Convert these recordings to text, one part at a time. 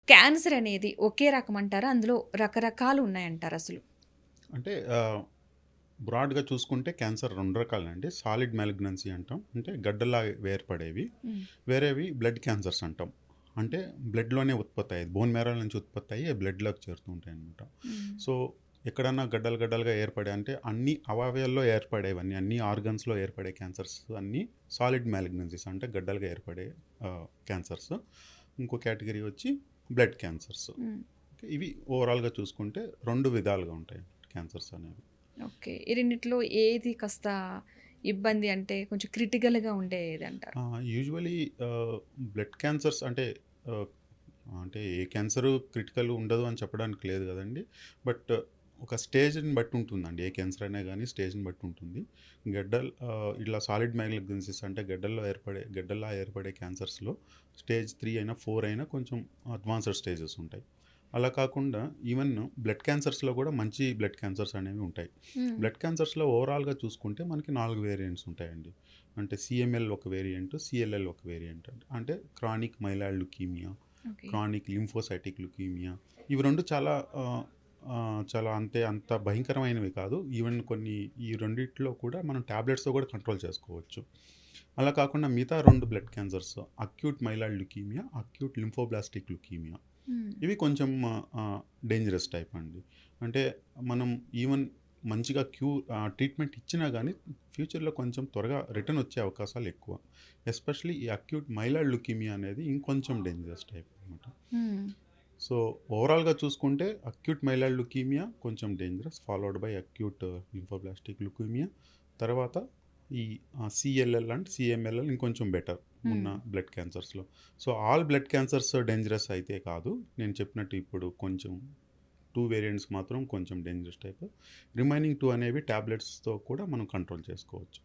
Cancer అనేది ఒకే రకం అంటారా? అందులో రకరకాలు ఉన్నాయంటారా అసలు? అంటే బ్రాడ్‌గా చూసుకుంటే క్యాన్సర్ 2 రకాలండి. సాలిడ్ మాలిగ్నెన్సీ అంటాం. అంటే గడ్డల్లాగా ఏర్పడేవి. హ్మ్. వేరేవి బ్లడ్ క్యాన్సర్స్ అంటాం. అంటే బ్లడ్‌లోనే ఉత్పత్తయ్యేది. బోన్ మ్యారో నుంచి ఉత్పత్తయ్యి బ్లడ్‌లోకి చేరుతూ ఉంటాయనమాట. హ్మ్. సో, ఎక్కడన్నా గడ్డలు గడ్డలుగా ఏర్పడే అంటే అన్ని అవయవాల్లో ఏర్పడేవన్నీ, అన్ని ఆర్గన్స్‌లో ఏర్పడే క్యాన్సర్స్ అన్నీ సాలిడ్ మాలిగ్నెన్సీస్ అంటే గడ్డలుగా ఏర్పడే క్యాన్సర్స్. ఇంకో కేటగిరీ వచ్చి బ్లడ్ క్యాన్సర్స్. హ్మ్. ఇవి ఓవరాల్‌గా చూసుకుంటే 2 విధాలుగా ఉంటాయి క్యాన్సర్స్ అనేవి. ఓకే. ఈ రెండిట్లో ఏది కాస్త ఇబ్బంది అంటే కొంచెం క్రిటికల్‌గా ఉండేదంటారు? యూజువలీ బ్లడ్ క్యాన్సర్స్ ఆహ్, అంటే ఏ క్యాన్సరు క్రిటికల్ ఉండదు అని చెప్పడానికి లేదు గదండీ. బట్ ఒక స్టేజ్‌ని బట్టి ఉంటుందండి. ఏ క్యాన్సర్ అయినా గానీ స్టేజ్‌ని బట్టి ఉంటుంది. ఇలా సాలిడ్ మాలిగ్నెన్సీస్ అంటే గడ్డల్లా ఏర్పడే క్యాన్సర్స్‌లో స్టేజ్ 3 అయినా, 4 అయినా కొంచెం అడ్వాన్స్డ్ స్టేజెస్ ఉంటాయి. అలా కాకుండా ఈవెన్ బ్లడ్ క్యాన్సర్స్‌లో గూడా మంచి బ్లడ్ క్యాన్సర్స్ అనేవి ఉంటాయి. హ్మ్. బ్లడ్ క్యాన్సర్స్‌లో ఓవరాల్‌గా చూసుకుంటే మనకి 4 వేరియంట్స్ ఉంటాయండి. అంటే సీఎంఎల్ ఒక వేరియంట్, సీఎల్ఎల్ ఒక వేరియంట్. అంటే chronic myeloid ల్యూకీమియా, okay. Chronic lymphocytic ల్యూకీమియా. ఇవి 2 చాలా అంత భయంకరమైనవి కాదు. ఈవెన్ ఈ రెండిట్లో కూడా మనం టాబ్లెట్స్‌తో కూడా కంట్రోల్ చేసుకోవచ్చు. అలా కాకుండా మిగతా 2 blood cancers acute myeloid ల్యూకీమియా, acute lymphoblastic ల్యూకీమియా. హ్మ్. ఇవి కొంచెం డేంజరస్ టైప్ అండి. అంటే మనం ఈవెన్ మంచిగా ట్రీట్మెంట్ ఇచ్చినా గానీ ఫ్యూచర్‌లో కొంచెం త్వరగా రిటర్న్ వచ్చే అవకాశాలు ఎక్కువ. ఎస్పెషల్లీ ఈ అక్యూట్ మైలాయిడ్ ల్యూకీమియా అనేది ఇంకొంచెం డేంజరస్ టైప్ అనమాట. హ్మ్. సో, ఓవరాల్‌గా చూసుకుంటే అక్యూట్ మైలాయిడ్ ల్యూకీమియా కొంచెం dangerous. Followed by acute lymphoblastic leukaemia. తర్వాత ఈ సీఎల్ఎల్ అండ్ సీఎంఎల్ఎల్ ఇంకొంచెం బెటర్ ఉన్న హ్మ్. బ్లడ్ క్యాన్సర్స్‌లో. So, all blood cancers dangerous అయితే కాదు. నేను చెప్పినట్టు ఇప్పుడు కొంచెం 2 వేరియంట్స్ మాత్రం కొంచెం డేంజరస్ టైప్. రిమైనింగ్ 2 అనేవి టాబ్లెట్స్‌తో కూడా మనం కంట్రోల్ చేసుకోవచ్చు.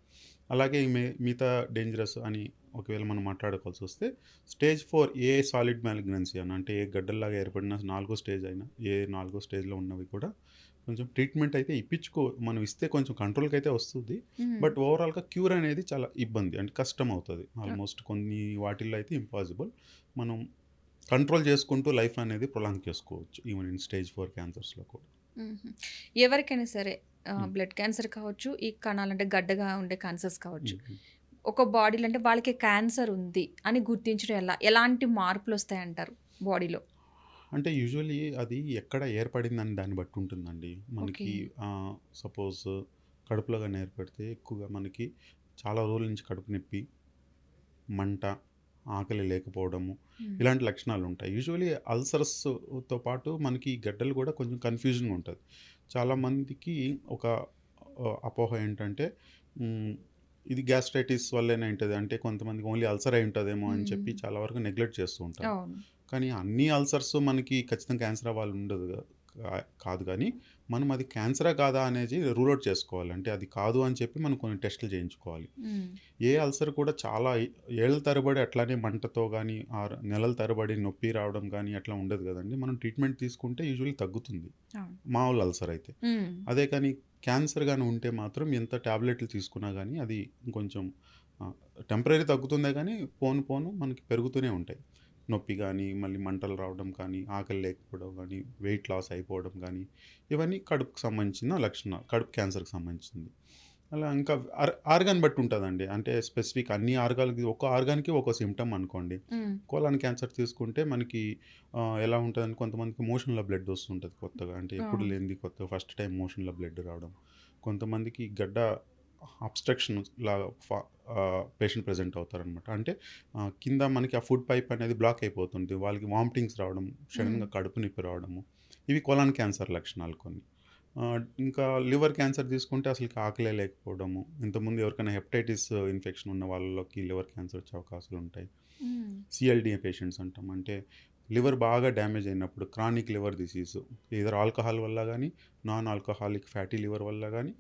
అలాగే మిగతా డేంజరస్ అని ఒకవేళ మనం మాట్లాడుకోవాల్సొస్తే స్టేజ్ 4 ఏ సాలిడ్ మాలిగ్నెన్సీ అని అంటే ఏ గడ్డల్లాగా ఏర్పడిన నాలుగో స్టేజ్ అయినా, ఏ నాలుగో స్టేజ్‌లో ఉన్నవి కూడా కొంచెం ట్రీట్మెంట్ అయితే మనం ఇస్తే కొంచెం కంట్రోల్‌కైతే వస్తుంది. హ్మ్. బట్ ఓవరాల్‌గా క్యూర్ అనేది చాలా ఇబ్బంది. అంటే కష్టమవుతది. ఓ ఆల్మోస్ట్ కొన్ని వాటిల్లో అయితే ఇంపాసిబుల్. మనం కంట్రోల్ చేసుకుంటూ లైఫ్ అనేది ప్రొలాంగ్ చేసుకోవచ్చు. ఈవెన్ ఇన్ స్టేజ్ 4 క్యాన్సర్స్‌లో కూడా. హుహు. ఎవరికైనా సరే హ్మ్. బ్లడ్ క్యాన్సర్ కావచ్చు, ఈ కణాలంటే గడ్డగా ఉండే క్యాన్సర్స్ కావచ్చు. హ్మ్. హ్మ్. ఒక బాడీలో అంటే వాళ్ళకి క్యాన్సర్ ఉంది అని గుర్తించడం ఎలా? ఎలాంటి మార్పులొస్తాయంటారు బాడీలో? అంటే యూజువల్లీ అది ఎక్కడ ఏర్పడిందని దాన్ని బట్టి ఉంటుందండి. ఓకే. మనకి సపోజ్ కడుపులో గాని ఏర్పడితే ఎక్కువగా మనకి చాలా రోజుల నుంచి కడుపు నొప్పి, మంట, ఆకలి లేకపోవడము, హ్మ్. ఇలాంటి లక్షణాలుంటాయి. యూజువల్లీ అల్సర్స్‌తో పాటు మనకి ఈ గడ్డలు గూడా కొంచెం కన్‌ఫ్యూజింగ్‌గా ఉంటది. చాలామందికి ఒక అపోహ ఏంటంటే హ్మ్, ఇది గ్యాస్ట్రైటిస్ వల్లనే అయింటది. అంటే కొంతమందికి ఓన్లీ అల్సర్ అయి ఉంటదేమో అని చెప్పి హ్మ్. చాలా వరకు నెగ్లెక్ట్ చేస్తూ ఉంటారు. అవును. కానీ అన్ని అల్సర్స్ మనకి ఖచ్చితంగా క్యాన్సర్ అవ్వాలని ఉండదు కాదు గానీ, మనం అది క్యాన్సరా కాదా అనేది రూల్ ఔట్ చేసుకోవాలి. అంటే అది కాదు అని చెప్పి మనం కొన్ని టెస్టులు చేయించుకోవాలి. హ్మ్. ఏ అల్సర్ కూడా చాలా ఏళ్ల తరబడి అట్లానే మంటతో గానీ, నెలల తరబడి నొప్పి రావడం గానీ అట్లా ఉండదు గదండీ. మనం ట్రీట్మెంట్ తీసుకుంటే యూజువల్లీ తగ్గుతుంది. అవును. మామూలు అల్సర్ అయితే. హ్మ్. అదే కానీ క్యాన్సర్ గాని ఉంటే మాత్రం ఎంత టాబ్లెట్లు తీసుకున్నా గానీ అది ఇంకొంచెం ఆహ్, టెంపరరీ తగ్గుతుందే గానీ పోను పోను మనకి పెరుగుతూనే ఉంటాయి. నొప్పి గానీ, మళ్ళీ మంటలు రావడం కానీ, ఆకలి లేకపోవడం గానీ, వెయిట్ లాస్ అయిపోవడం గానీ, ఇవన్నీ కడుపుకి సంబంధించిన లక్షణాలు. కడుపు క్యాన్సర్‌కి సంబంధించింది. అలా ఇంకా ఆర్గాన్ బట్టి ఉంటదండి. అంటే స్పెసిఫిక్ అన్ని ఆర్గాన్‌కి ఒక్కో ఆర్గాన్‌కి ఒక్కో సింప్టమ్ అనుకోండి. హ్మ్. కోలన్ క్యాన్సర్ తీసుకుంటే మనకి ఎలా ఉంటదంటే కొంతమందికి మోషన్‌లో బ్లడ్ వస్తుంటది కొత్తగా. అంటే ఎప్పుడు అవును. లేనిది కొత్తగా ఫస్ట్ టైమ్ మోషన్‌లో బ్లడ్ రావడం. కొంతమందికి గడ్డ అబ్‌స్ట్రక్షన్ లాగా పేషెంట్ ప్రెజెంట్ అవుతారనమాట. అంటే కింద మనకి ఆ ఫుడ్ పైప్ అనేది బ్లాక్ అయిపోతుంది. వాళ్ళకి వామిటింగ్స్ రావడం, హ్మ్. సడెన్‌గా కడుపు నొప్పి రావడము. ఇవి కొలాన్ క్యాన్సర్ లక్షణాలు కొన్ని. ఇంకా లివర్ క్యాన్సర్ తీసుకుంటే అసలకి ఆకలే లేకపోవడము. ఇంతకుముందు ఎవరికైనా హెపటైటిస్ ఇన్ఫెక్షన్ ఉన్న వాళ్ళలోకి లివర్ క్యాన్సర్ వచ్చే అవకాశాలుంటాయి. హ్మ్. సీఎల్‌డీ పేషెంట్స్ అంటాం. అంటే లివర్ బాగా డ్యామేజ్ అయినప్పుడు chronic liver disease either alcohol వల్ల గానీ, నాన్ ఆల్కహాలిక్ ఫ్యాటీ లివర్ వల్ల గానీ,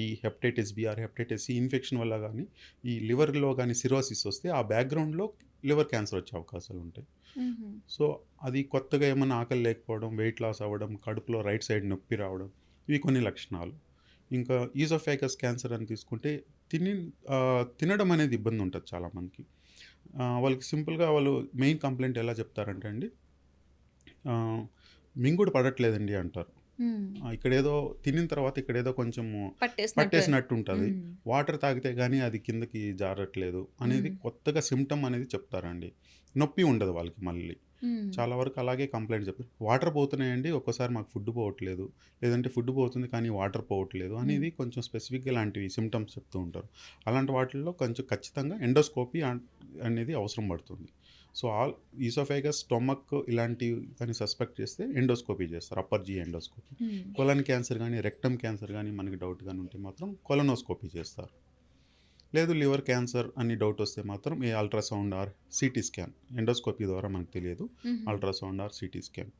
ఈ hepatitis B hepatitis C infection వల్ల గానీ, ఈ లివర్‌లో గానీ సిరోసిస్ వస్తే ఆ బ్యాక్‌గ్రౌండ్‌లో లివర్ క్యాన్సర్ వచ్చే అవకాశాలుంటాయి. హుహు. సో, అది కొత్తగా ఏమన్నా ఆకలి లేకపోవడం, వెయిట్ లాస్ అవ్వడం, కడుపులో రైట్ సైడ్ నొప్పి రావడం, ఇవి కొన్ని లక్షణాలు. ఇంకా ఈజోఫాగస్ క్యాన్సర్ అని తీసుకుంటే తినడం అనేది ఇబ్బందుంటది చాలామందికి. వాళ్ళకి సింపుల్‌గా వాళ్ళు మెయిన్ కంప్లెయింట్ ఎలా చెప్తారంటే అండి, మింగుడు పడట్లేదండి అంటారు. హ్మ్. ఇక్కడేదో తినిన తర్వాత ఇక్కడేదో కొంచెము పట్టేసినట్టు. పట్టేసినట్టు ఉంటుంది. హ్మ్. వాటర్ తాగితే గానీ అది కిందకి జారట్లేదు అనేది హ్మ్. కొత్తగా సిమ్టమ్ అనేది చెప్తారండి. నొప్పి ఉండదు వాళ్ళకి మళ్ళీ. హ్మ్. చాలా వరకు అలాగే కంప్లెయింట్ చెప్తారు. వాటర్ పోతున్నాయండి, ఒక్కోసారి మాకు ఫుడ్ పోవట్లేదు. లేదంటే ఫుడ్ పోతుంది కానీ వాటర్ పోవట్లేదు హ్మ్. అనేది కొంచెం స్పెసిఫిక్‌గా ఇలాంటివి సిమ్టమ్స్ చెప్తూ ఉంటారు. అలాంటి వాటిల్లో కొంచెం ఖచ్చితంగా ఎండోస్కోపీ అనేది అవసరం పడుతుంది. సో, ఈసోఫేగస్, స్టొమక్ ఇలాంటివి కానీ సస్పెక్ట్ చేస్తే ఎండోస్కోపీ చేస్తారు. Upper GI endoscopy. హ్మ్. కొలన్ క్యాన్సర్ గానీ, రెక్టమ్ క్యాన్సర్ గానీ మనకి డౌట్ గాని ఉంటే మాత్రం కొలనోస్కోపీ చేస్తారు. లేదు లివర్ క్యాన్సర్ అని డౌట్ వస్తే మాత్రం ultrasound or CT scan. Endoscopy ద్వారా మనకు తెలియదు. హుహు. Ultrasound or CT scan.